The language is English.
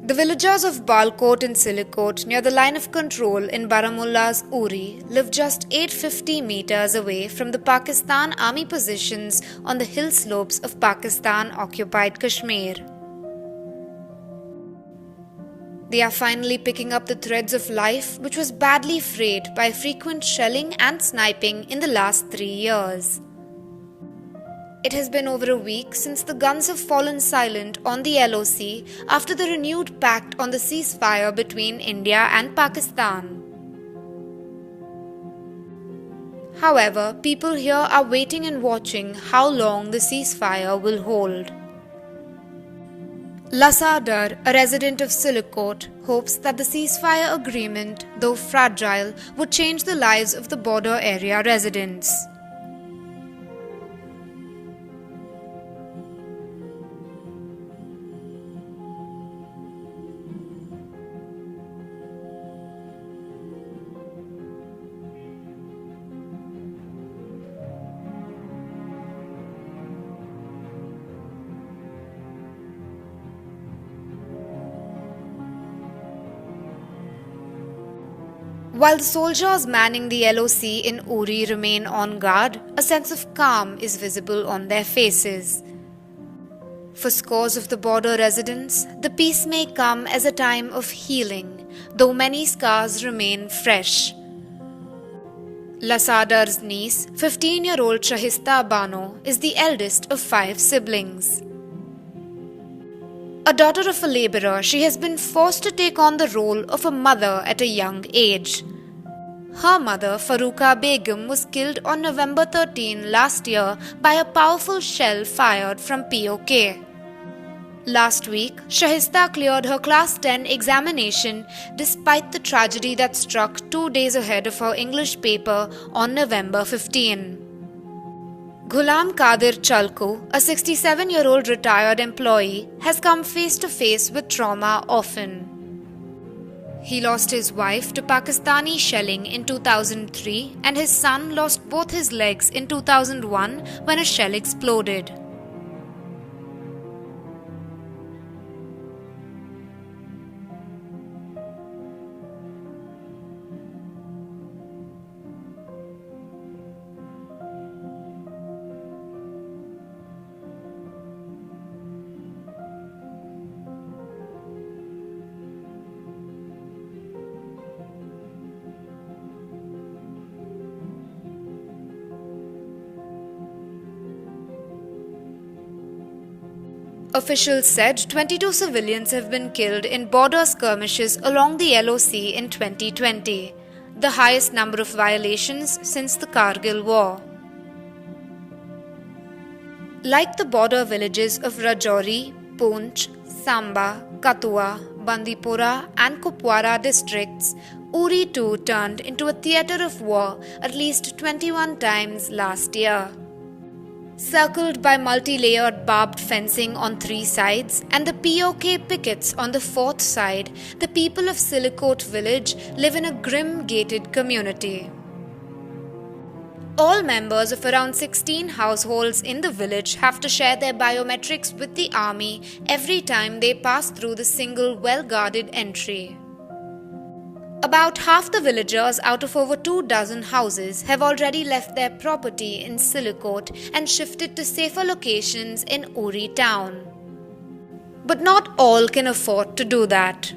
The villagers of Balkote and Silikote near the line of control in Baramulla's Uri live just 850 meters away from the Pakistan army positions on the hill slopes of Pakistan Occupied Kashmir. They are finally picking up the threads of life which was badly frayed by frequent shelling and sniping in the last 3 years. It has been over a week since the guns have fallen silent on the LoC after the renewed pact on the ceasefire between India and Pakistan. However, people here are waiting and watching how long the ceasefire will hold. LoC, a resident of Silikote, hopes that the ceasefire agreement, though fragile, would change the lives of the border area residents. While the soldiers manning the LoC in Uri remain on guard, a sense of calm is visible on their faces. For scores of the border residents, the peace may come as a time of healing, though many scars remain fresh. LoC's niece, 15-year-old Shahista Bano, is the eldest of 5 siblings. A daughter of a labourer, she has been forced to take on the role of a mother at a young age. Her mother, Farooqa Begum, was killed on November 13 last year by a powerful shell fired from POK. Last week, Shahista cleared her Class 10 examination despite the tragedy that struck 2 days ahead of her English paper on November 15. Ghulam Qadir Chalku, a 67-year-old retired employee, has come face to face with trauma often. He lost his wife to Pakistani shelling in 2003 and his son lost both his legs in 2001 when a shell exploded. Officials said 22 civilians have been killed in border skirmishes along the LoC in 2020, the highest number of violations since the Kargil War. Like the border villages of Rajouri, Poonch, Samba, Kathua, Bandipora and Kupwara districts, Uri too turned into a theatre of war at least 21 times last year. Circled by multi-layered barbed fencing on 3 sides and the POK pickets on the 4th side, the people of Silikote village live in a grim gated community. All members of around 16 households in the village have to share their biometrics with the army every time they pass through the single well-guarded entry. About half the villagers out of over 24 houses have already left their property in Silikote and shifted to safer locations in Uri town. But not all can afford to do that.